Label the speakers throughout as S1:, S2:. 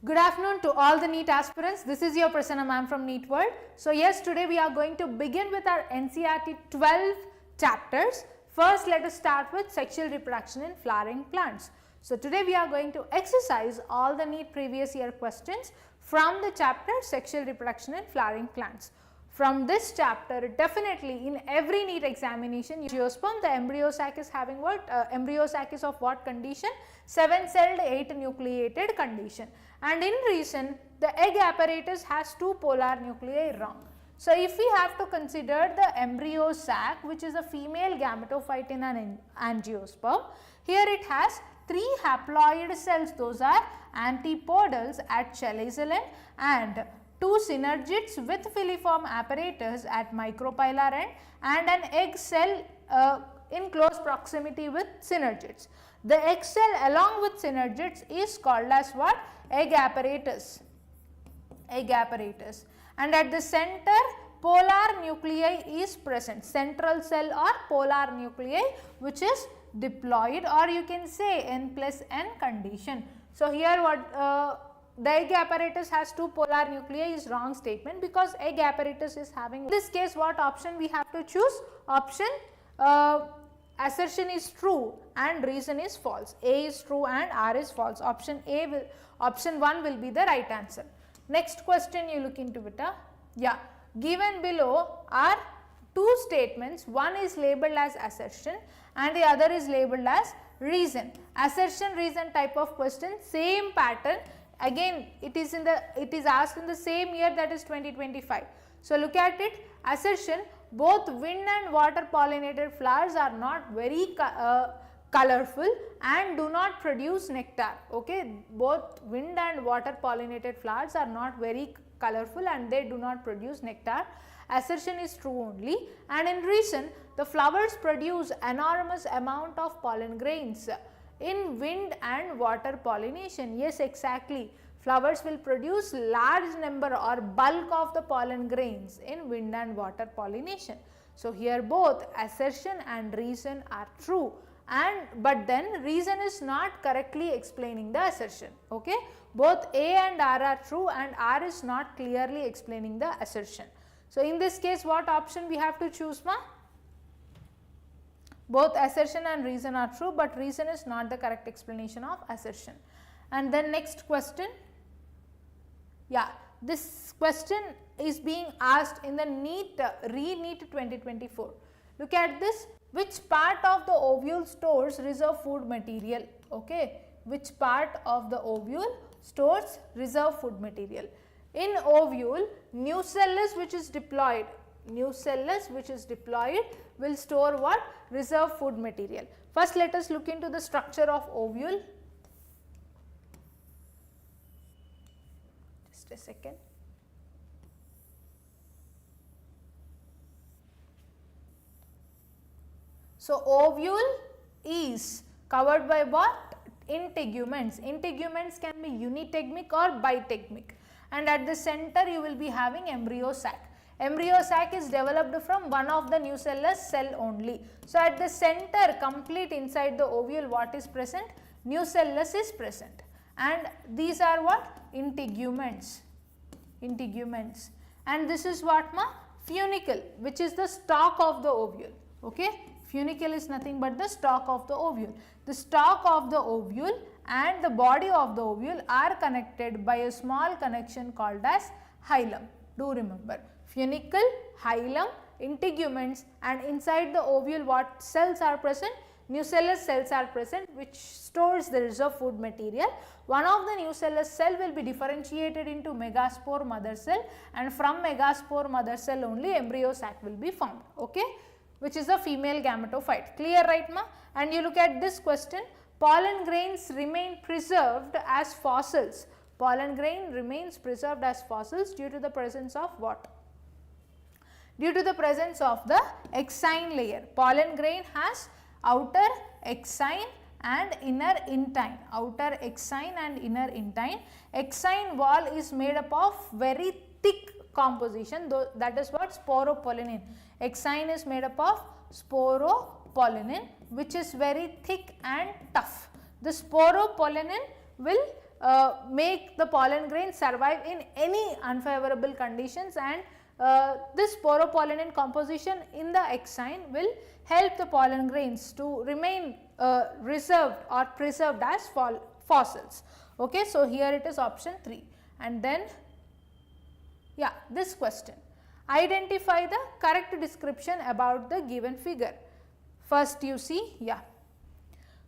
S1: Good afternoon to all the NEET aspirants. This is your Prasanna Ma'am from NEET World. So yes, today we are going to begin with our NCERT 12 chapters. First, let us start with sexual reproduction in flowering plants. So today we are going to exercise all the NEET previous year questions from the chapter sexual reproduction in flowering plants. From this chapter, definitely in every NEET examination, angiosperm, the embryo sac is having what? Embryo sac is of what condition? 7-celled, 8-nucleated condition. And in reason, the egg apparatus has 2 polar nuclei wrong. So if we have to consider the embryo sac, which is a female gametophyte in an angiosperm, here it has 3 haploid cells, those are antipodals at chelazial end and 2 synergids with filiform apparatus at micropylar end and an egg cell in close proximity with synergids. The egg cell along with synergids is called as what? Egg apparatus. Egg apparatus. And at the center, polar nuclei is present. Central cell or polar nuclei, which is diploid, or you can say N plus N condition. So here what the egg apparatus has 2 polar nuclei is wrong statement, because egg apparatus is having, in this case what option we have to choose? Option assertion is true and reason is false. A is true and R is false. Option 1 will be the right answer. Next question you look into it. Yeah, given below are 2 statements. One is labeled as assertion and the other is labeled as reason. Assertion reason type of question, same pattern. Again it is asked in the same year, that is 2025. So look at it. Assertion, both wind and water pollinated flowers are not very colorful and do not produce nectar. Okay, both wind and water pollinated flowers are not very colorful and they do not produce nectar. Assertion is true only. And in reason, the flowers produce enormous amount of pollen grains in wind and water pollination. Yes, exactly. Flowers will produce large number or bulk of the pollen grains in wind and water pollination. So here both assertion and reason are true, but then reason is not correctly explaining the assertion. Okay, both A and R are true and R is not clearly explaining the assertion. So in this case, what option we have to choose, ma? Both assertion and reason are true, but reason is not the correct explanation of assertion. And then next question. Yeah, this question is being asked in the NEET 2024. Look at this. Which part of the ovule stores reserve food material? Okay, which part of the ovule stores reserve food material? In ovule, nucellus which is diploid, will store what? Reserve food material. First let us look into the structure of ovule. Just a second. So ovule is covered by what? Integuments. Integuments can be unitegmic or bitegmic. And at the center you will be having embryo sac. Embryo sac is developed from one of the nucellus cell only. So at the center, complete inside the ovule, what is present? Nucellus is present. And these are what? Integuments. Integuments. And this is what, ma? Funicle, which is the stalk of the ovule. Okay, funicle is nothing but the stalk of the ovule. The stalk of the ovule and the body of the ovule are connected by a small connection called as hilum. Do remember, funicle, hilum, integuments, and inside the ovule what cells are present? Nucellus cells are present, which stores the reserve food material. One of the nucellus cell will be differentiated into megaspore mother cell, and from megaspore mother cell only embryo sac will be formed. Okay, which is a female gametophyte. Clear, right, ma? And you look at this question. Pollen grains remain preserved as fossils. Pollen grain remains preserved as fossils due to the presence of what? Due to the presence of the exine layer. Pollen grain has outer exine and inner intine. Outer exine and inner intine. Exine wall is made up of very thick composition, though that is what? Sporopollenin. Exine is made up of sporopollenin, which is very thick and tough. The sporopollenin will make the pollen grain survive in any unfavorable conditions, and this poropollenin composition in the exine will help the pollen grains to remain reserved or preserved as fossils. Okay, so here it is option 3. And then this question, identify the correct description about the given figure. First you see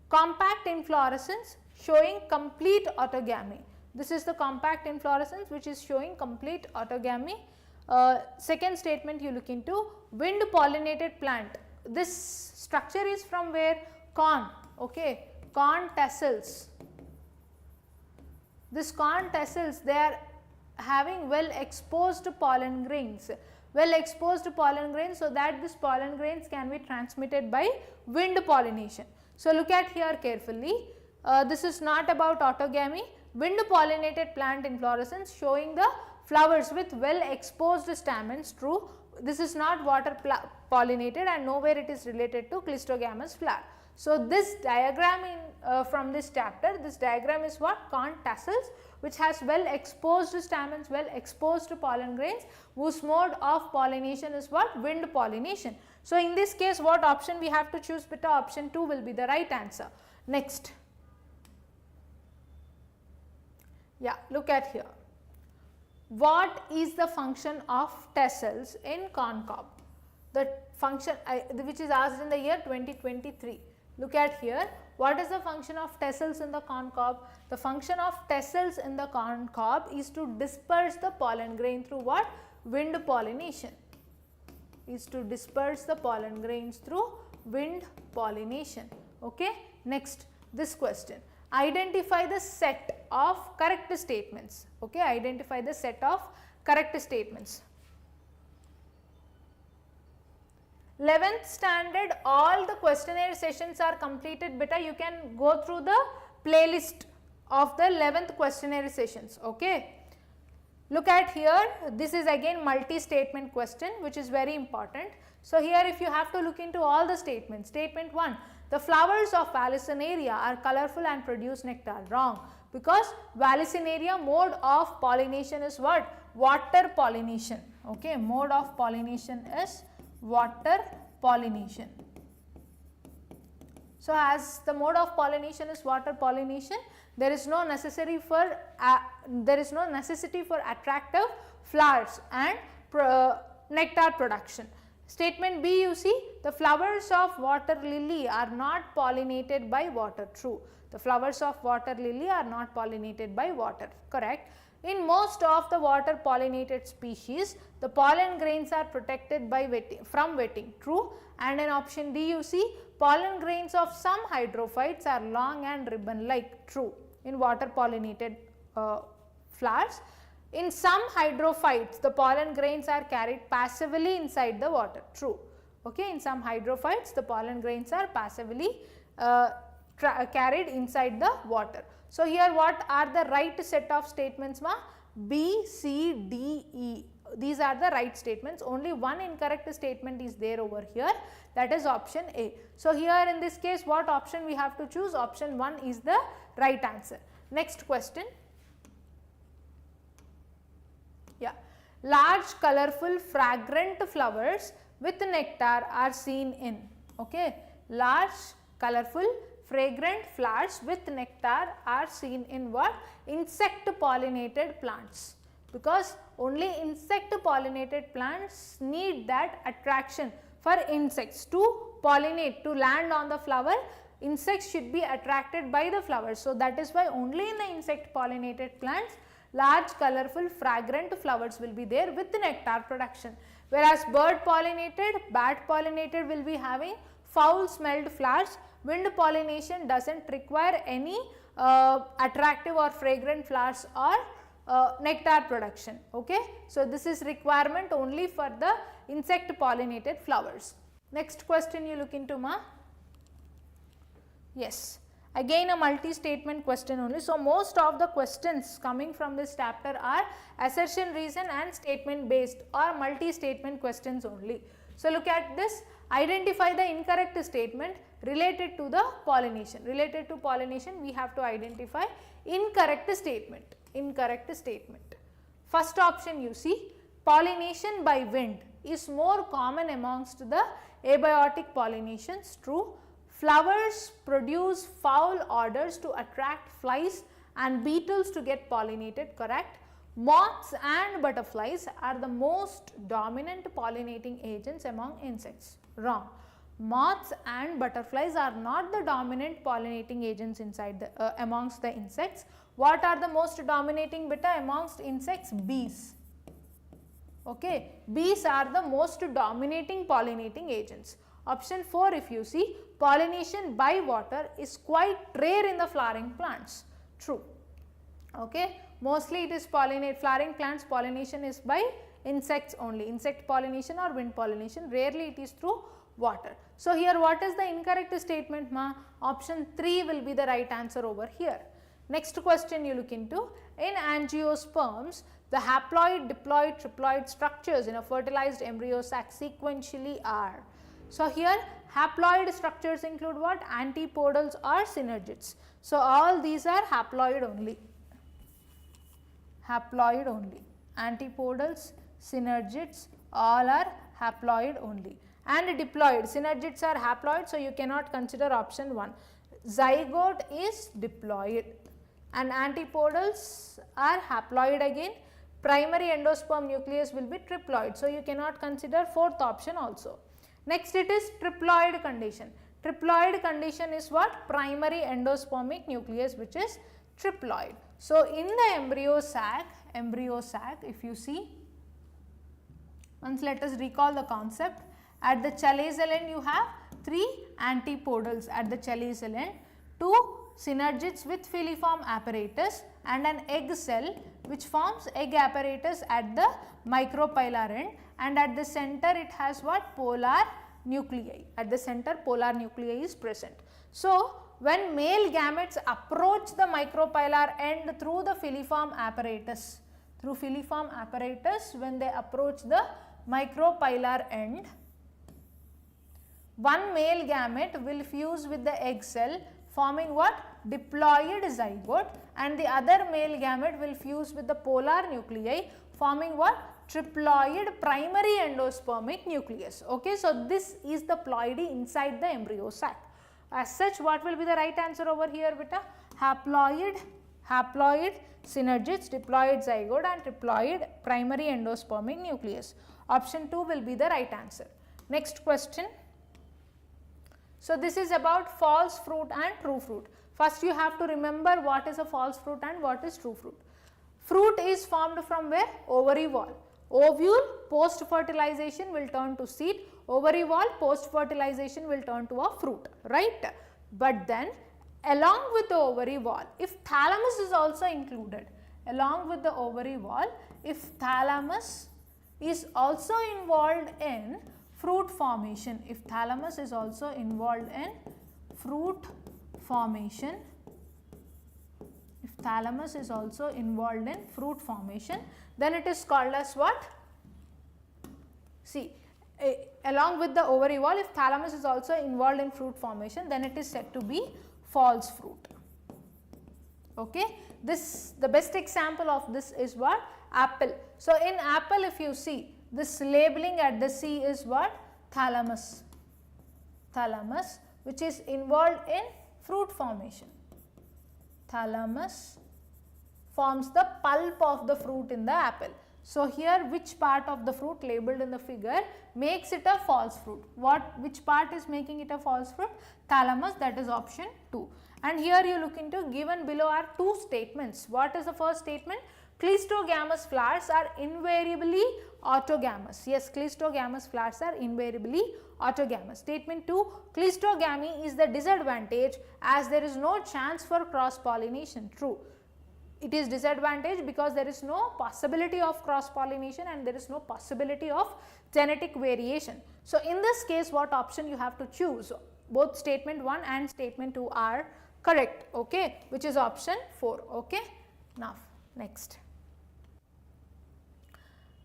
S1: compact inflorescence showing complete autogamy. This is the compact inflorescence which is showing complete autogamy. Second statement you look into, wind pollinated plant. This structure is from where? Corn. Okay, corn tassels. This corn tassels, they are having well exposed pollen grains. Well exposed pollen grains, so that this pollen grains can be transmitted by wind pollination. So look at here carefully. This is not about autogamy. Wind pollinated plant inflorescence showing the flowers with well exposed stamens, true. This is not water pollinated, and nowhere it is related to clistogamous flower. So this diagram from this chapter, this diagram is what? Corn tassels, which has well exposed stamens, well exposed pollen grains, whose mode of pollination is what? Wind pollination. So in this case, what option we have to choose? Beta option 2 will be the right answer. Next, look at here. What is the function of tassels in corn cob? The function which is asked in the year 2023. Look at here, what is the function of tassels in the corn cob? The function of tassels in the corn cob is to disperse the pollen grain through what? Wind pollination. Is to disperse the pollen grains through wind pollination. Okay. Next, this question, identify the set of correct statements. Okay, identify the set of correct statements. 11th standard, all the questionnaire sessions are completed. Beta, you can go through the playlist of the 11th questionnaire sessions. Okay. Look at here, this is again multi-statement question which is very important. So here if you have to look into all the statements. Statement 1, the flowers of Vallisneria are colorful and produce nectar. Wrong, because Vallisneria mode of pollination is what? Water pollination. Okay, mode of pollination is water pollination. So as the mode of pollination is water pollination, there is no necessity for attractive flowers and nectar production. Statement B, you see, the flowers of water lily are not pollinated by water. True, the flowers of water lily are not pollinated by water. Correct. In most of the water pollinated species, the pollen grains are protected by from wetting. True. And in option D, you see, pollen grains of some hydrophytes are long and ribbon like. True, in water pollinated flowers. In some hydrophytes, the pollen grains are carried passively inside the water. True. Okay, in some hydrophytes, the pollen grains are passively carried inside the water. So here what are the right set of statements, ma? B, C, D, E. These are the right statements. Only one incorrect statement is there over here, that is option A. So here in this case, what option we have to choose? Option 1 is the right answer. Next question. Large, colorful, fragrant flowers with nectar are seen in. Okay, large, colorful, fragrant flowers with nectar are seen in what? Insect pollinated plants, because only insect pollinated plants need that attraction for insects to pollinate, to land on the flower. Insects should be attracted by the flowers. So that is why only in the insect pollinated plants large, colorful, fragrant flowers will be there with the nectar production. Whereas bird pollinated, bat pollinated will be having foul smelled flowers. Wind pollination does not require any attractive or fragrant flowers or nectar production. Okay. So this is requirement only for the insect pollinated flowers. Next question you look into, ma? Yes. Again a multi-statement question only. So most of the questions coming from this chapter are assertion, reason and statement based or multi-statement questions only. So look at this, Identify the incorrect statement related to the pollination. Related to pollination, we have to identify incorrect statement. Incorrect statement. First option you see, pollination by wind is more common amongst the abiotic pollinations. True. Flowers produce foul odors to attract flies and beetles to get pollinated. Correct. Moths and butterflies are the most dominant pollinating agents among insects. Wrong. Moths and butterflies are not the dominant pollinating agents inside the amongst the insects. What are the most dominating beta amongst insects? Bees. Okay, bees are the most dominating pollinating agents. Option 4, if you see, pollination by water is quite rare in the flowering plants. True. Okay, mostly it is flowering plants pollination is by insects only, insect pollination or wind pollination, rarely it is through water. So here what is the incorrect statement, ma? Option 3 will be the right answer over here. Next question you look into, in angiosperms, the haploid, diploid, triploid structures in a fertilized embryo sac sequentially are. So here haploid structures include what? Antipodals or synergids. So all these are haploid only. Haploid only. Antipodals, synergids, all are haploid only. And diploid, synergids are haploid, so you cannot consider option 1. Zygote is diploid and antipodals are haploid again. Primary endosperm nucleus will be triploid, so you cannot consider 4th option also. Next it is triploid condition. Triploid condition is what? Primary endospermic nucleus which is triploid. So in the embryo sac, if you see, once let us recall the concept. At the chalazial end you have 3 antipodals at the chalazial end, 2 synergids with filiform apparatus and an egg cell which forms egg apparatus at the micropylar end, and at the center it has what? Polar nuclei. At the center polar nuclei is present. So when male gametes approach the micropylar end through the filiform apparatus, when they approach the micropylar end, one male gamete will fuse with the egg cell forming what? Diploid zygote, and the other male gamete will fuse with the polar nuclei forming what? Triploid primary endospermic nucleus. Okay, so this is the ploidy inside the embryo sac. As such, what will be the right answer over here, beta? Haploid, synergids, diploid zygote and triploid primary endospermic nucleus. Option 2 will be the right answer. Next question. So this is about false fruit and true fruit. First you have to remember what is a false fruit and what is true fruit. Fruit is formed from where? Ovary wall. Ovule post fertilization will turn to seed. Ovary wall post fertilization will turn to a fruit, right? But then along with the ovary wall, if thalamus is also included, along with the ovary wall, if thalamus is also involved in fruit formation, if thalamus is also involved in fruit formation, if thalamus is also involved in fruit formation, then it is called as what? See, along with the ovary wall, if thalamus is also involved in fruit formation, then it is said to be false fruit. Okay, this, the best example of this is what? Apple. So in apple, if you see, this labeling at the C is what? Thalamus. Thalamus, which is involved in fruit formation. Thalamus forms the pulp of the fruit in the apple. So here which part of the fruit labeled in the figure makes it a false fruit? Which part is making it a false fruit? Thalamus, that is option 2. And here you look into, given below are 2 statements. What is the first statement? Cleistogamous flowers are invariably autogamous. Yes, cleistogamous flowers are invariably autogamous. Statement 2, cleistogamy is the disadvantage as there is no chance for cross pollination. True. It is disadvantage because there is no possibility of cross pollination and there is no possibility of genetic variation. So in this case, what option you have to choose? Both statement 1 and statement 2 are correct, okay, which is option 4. Okay. Now next,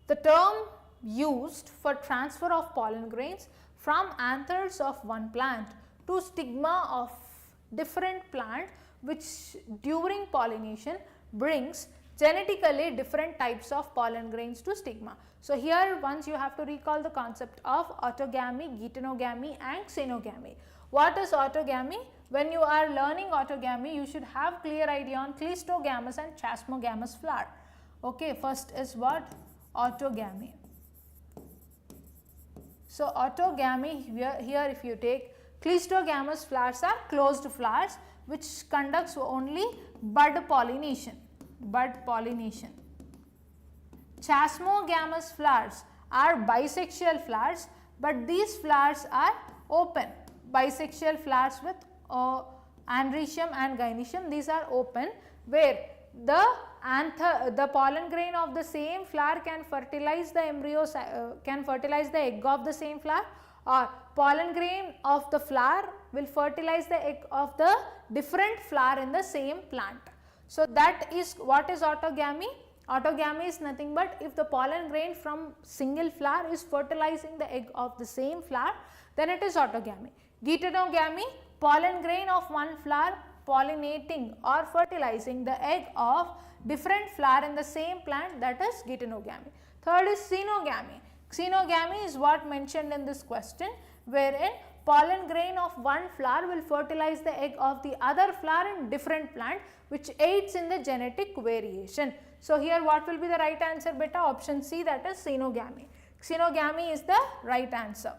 S1: the term used for transfer of pollen grains from anthers of one plant to stigma of different plant, which during pollination brings genetically different types of pollen grains to stigma. So here once you have to recall the concept of autogamy, geitonogamy and xenogamy. What is autogamy? When you are learning autogamy, you should have clear idea on cleistogamous and chasmogamous flower. Okay, first is what? Autogamy. So autogamy, here if you take, cleistogamous flowers are closed flowers which conducts only bud pollination. Chasmogamous flowers are bisexual flowers, but these flowers are open. Bisexual flowers with androecium and gynoecium, these are open, where the pollen grain of the same flower can fertilize the embryo, can fertilize the egg of the same flower, or pollen grain of the flower will fertilize the egg of the different flower in the same plant. So that is what is autogamy. Autogamy is nothing but if the pollen grain from single flower is fertilizing the egg of the same flower, then it is autogamy. Geitonogamy, pollen grain of one flower pollinating or fertilizing the egg of different flower in the same plant, that is geitonogamy. Third is xenogamy. Xenogamy is what mentioned in this question, wherein pollen grain of one flower will fertilize the egg of the other flower in different plant, which aids in the genetic variation. So here what will be the right answer beta? Option C, that is xenogamy. Xenogamy is the right answer.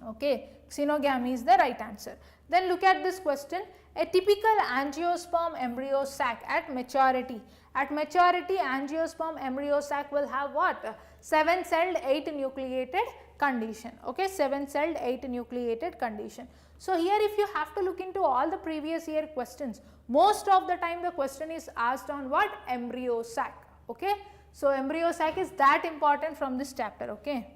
S1: Okay, xenogamy is the right answer. Then look at this question. A typical angiosperm embryo sac at maturity. At maturity, angiosperm embryo sac will have what? 7-celled 8-nucleated condition. Okay, 7-celled 8-nucleated condition. So here if you have to look into all the previous year questions, most of the time the question is asked on what? Embryo sac. Okay, so embryo sac is that important from this chapter. Okay,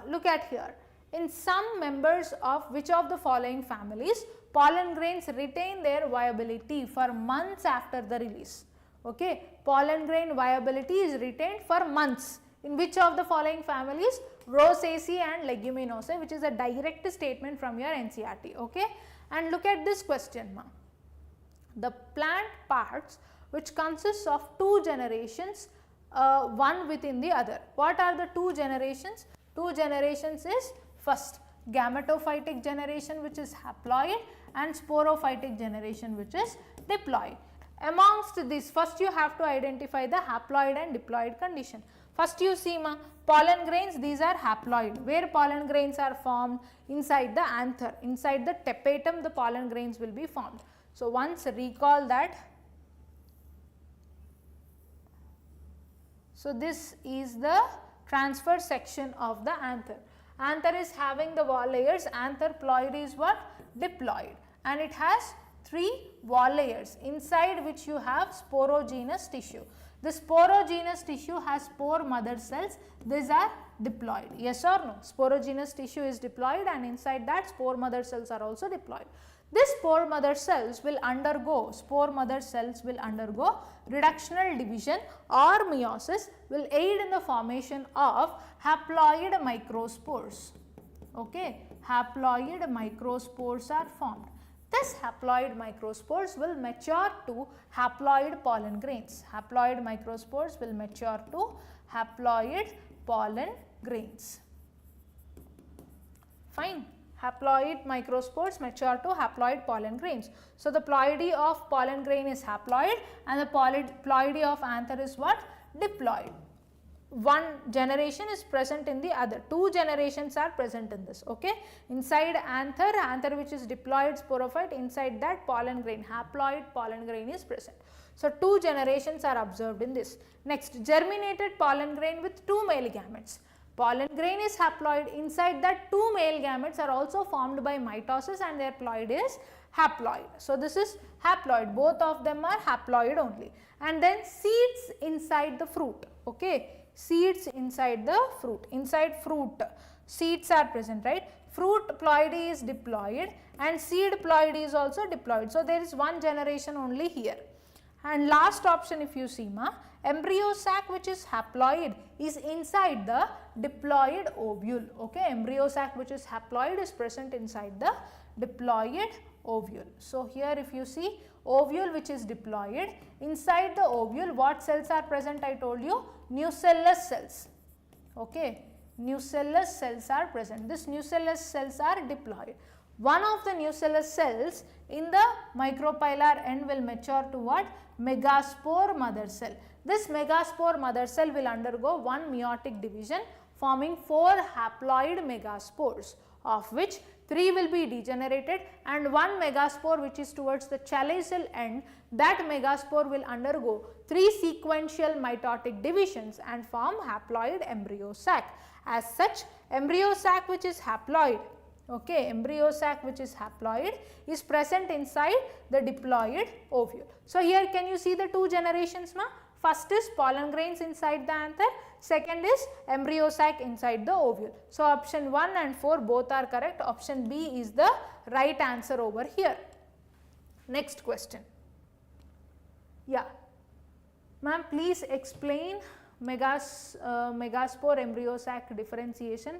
S1: look at here. In some members of which of the following families, pollen grains retain their viability for months after the release. Okay, pollen grain viability is retained for months. In which of the following families? Rosaceae and Leguminosae, which is a direct statement from your NCERT. Okay, and look at this question, ma. The plant parts which consists of two generations, one within the other. What are the two generations? Two generations is first gametophytic generation, which is haploid, and sporophytic generation, which is diploid. Amongst this, first you have to identify the haploid and diploid condition. First you see, ma, pollen grains, these are haploid, where pollen grains are formed inside the anther, inside the tapetum the pollen grains will be formed. So once recall that. So this is the transfer section of the anther. Anther is having the wall layers, anther ploid is what? Diploid, and it has 3 wall layers, inside which you have sporogenous tissue. The sporogenous tissue has spore mother cells, these are diploid. Yes or no? Sporogenous tissue is diploid, and inside that spore mother cells are also diploid. This spore mother cells will undergo, reductional division or meiosis, will aid in the formation of haploid microspores. Okay, haploid microspores are formed. This haploid microspores will mature to haploid pollen grains. Haploid microspores will mature to haploid pollen grains. Fine. Haploid microspores mature to haploid pollen grains. So the ploidy of pollen grain is haploid, and the ploidy of anther is what? Diploid. One generation is present in the other. 2 generations are present in this. Okay, inside anther which is diploid sporophyte, inside that pollen grain, haploid pollen grain is present. So 2 generations are observed in this. Next, germinated pollen grain with 2 male gametes. Pollen grain is haploid, inside that 2 male gametes are also formed by mitosis, and their ploid is haploid. So this is haploid, both of them are haploid only. And then seeds inside the fruit. Okay, seeds inside the fruit. Inside fruit, seeds are present, right? Fruit ploidy is diploid and seed ploidy is also diploid. So there is 1 generation only here. And last option if you see ma, embryo sac which is haploid is inside the diploid ovule. Okay, embryo sac which is haploid is present inside the diploid ovule. So here if you see ovule which is diploid, inside the ovule what cells are present? I told you nucellus cells. Okay, nucellus cells are present. This nucellus cells are diploid. One of the nucellus cells in the micropylar end will mature to what? Megaspore mother cell. This megaspore mother cell will undergo one meiotic division forming 4 haploid megaspores, of which 3 will be degenerated and one megaspore which is towards the chalazial end, that megaspore will undergo 3 sequential mitotic divisions and form haploid embryo sac. As such, embryo sac which is haploid, okay, embryo sac which is haploid is present inside the diploid ovule. So here can you see the 2 generations ma? First is pollen grains inside the anther, second is embryo sac inside the ovule. So option 1 and 4 both are correct. Option B is the right answer over here. Next question. Yeah, ma'am, please explain megaspore embryo sac differentiation,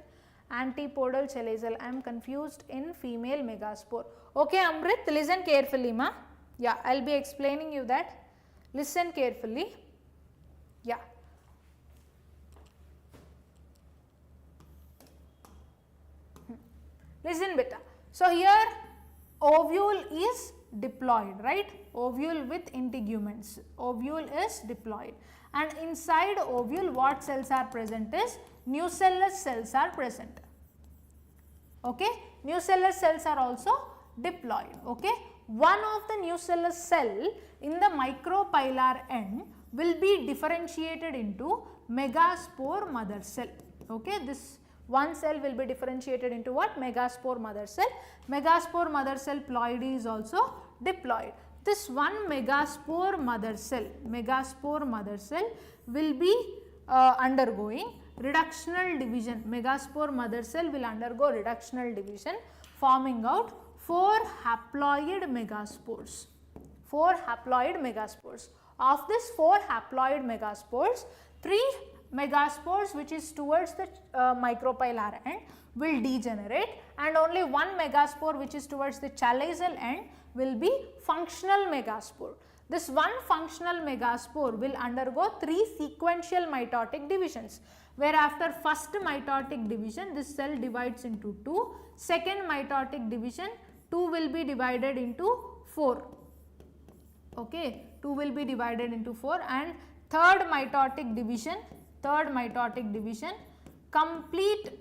S1: antipodal chalazial. I am confused in female megaspore. Okay Amrit, listen carefully ma. Yeah, I will be explaining you that. Listen carefully. Yeah. Listen beta. So here ovule is diploid, right? Ovule with integuments. Ovule is diploid. And inside ovule what cells are present is nucellus cells are present. Okay, nucellus cells are also diploid. Okay, one of the nucellus cell in the micropylar end will be differentiated into megaspore mother cell. Okay, this one cell will be differentiated into what? Megaspore mother cell. Megaspore mother cell ploidy is also diploid. This one megaspore mother cell will be undergoing reductional division. Megaspore mother cell will undergo reductional division, forming out 4 haploid megaspores. 4 haploid megaspores. Of this 4 haploid megaspores, 3 megaspores which is towards the micropylar end will degenerate and only 1 megaspore which is towards the chalazial end will be functional megaspore. This one functional megaspore will undergo 3 sequential mitotic divisions, where after first mitotic division this cell divides into 2, second mitotic division 2 will be divided into 4. Okay, 2 will be divided into 4 and third mitotic division, complete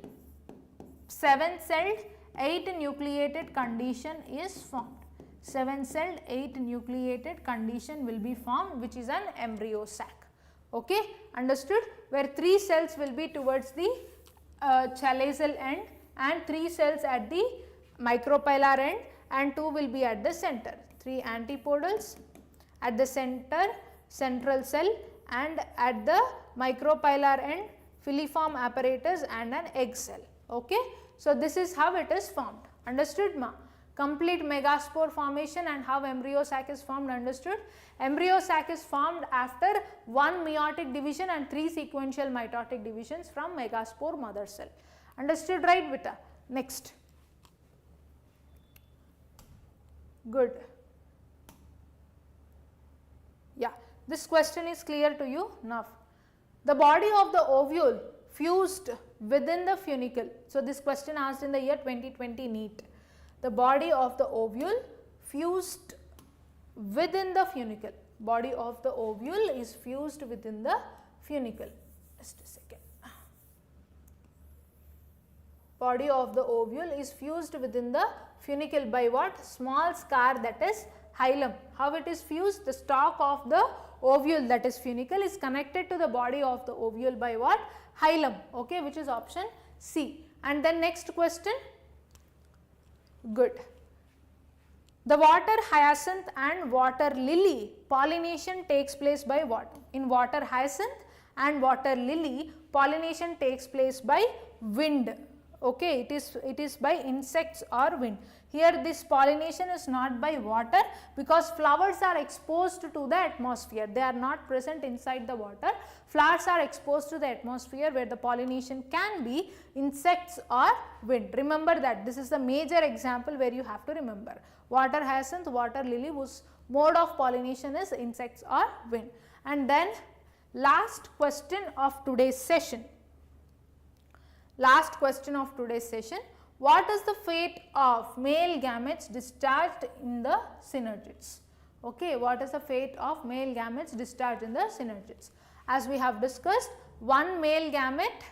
S1: 7-celled 8-nucleated condition is formed. 7-celled 8-nucleated condition will be formed, which is an embryo sac. Okay, understood? Where 3 cells will be towards the chalazial end and 3 cells at the micropylar end and 2 will be at the center. 3 antipodals at the center, central cell, and at the micropylar end filiform apparatus and an egg cell. Okay, so this is how it is formed. Understood ma? Complete megaspore formation and how embryo sac is formed. Understood? Embryo sac is formed after 1 meiotic division and 3 sequential mitotic divisions from megaspore mother cell. Understood, right beta? Next. Good. Yeah, this question is clear to you now. The body of the ovule fused within the funicle. So this question asked in the year 2020 NEET. The body of the ovule fused within the funicle. Body of the ovule is fused within the funicle. Just a second. Body of the ovule is fused within the funicle by what? Small scar, that is hilum. How it is fused? The stalk of the ovule, that is funicle, is connected to the body of the ovule by what? Hilum. Okay, which is option C. And then next question. Good. The water hyacinth and water lily pollination takes place by what? In water hyacinth and water lily pollination takes place by wind. okay, it is by insects or wind. Here this pollination is not by water, because flowers are exposed to the atmosphere, they are not present inside the water. Flowers are exposed to the atmosphere where the pollination can be insects or wind. Remember that, this is the major example where you have to remember. Water hyacinth, water lily, whose mode of pollination is insects or wind. And then last question of today's session. Last question of today's session. What is the fate of male gametes discharged in the synergids? Okay, what is the fate of male gametes discharged in the synergids? As we have discussed, one male gamete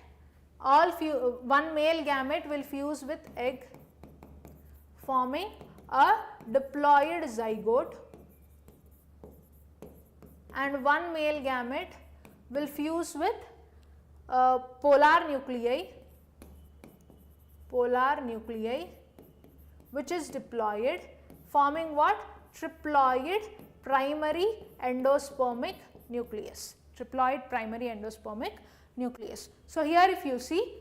S1: will fuse with egg, forming a diploid zygote, and one male gamete will fuse with polar nuclei which is diploid, forming what? Triploid primary endospermic nucleus. Triploid primary endospermic nucleus. So here if you see,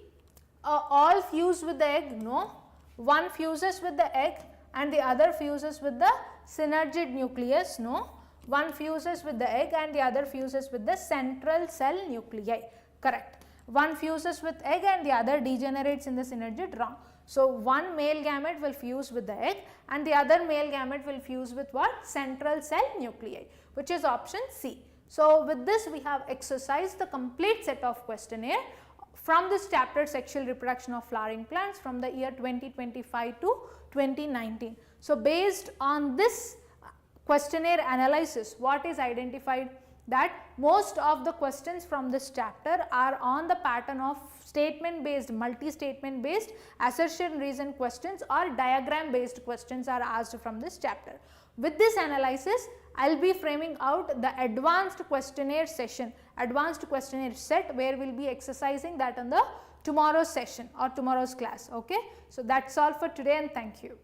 S1: all fuse with the egg? No. One fuses with the egg and the other fuses with the synergid nucleus? No. One fuses with the egg and the other fuses with the central cell nuclei. Correct. One fuses with egg and the other degenerates in the synergid? Wrong. So one male gamete will fuse with the egg and the other male gamete will fuse with what? Central cell nuclei, which is option C. So with this we have exercised the complete set of questionnaire from this chapter, sexual reproduction of flowering plants, from the year 2025 to 2019. So based on this questionnaire analysis, what is identified? That most of the questions from this chapter are on the pattern of statement based, multi-statement based, assertion reason questions or diagram based questions are asked from this chapter. With this analysis, I will be framing out the advanced questionnaire session, advanced questionnaire set, where we will be exercising that on the tomorrow's session or tomorrow's class. Okay? So that's all for today and thank you.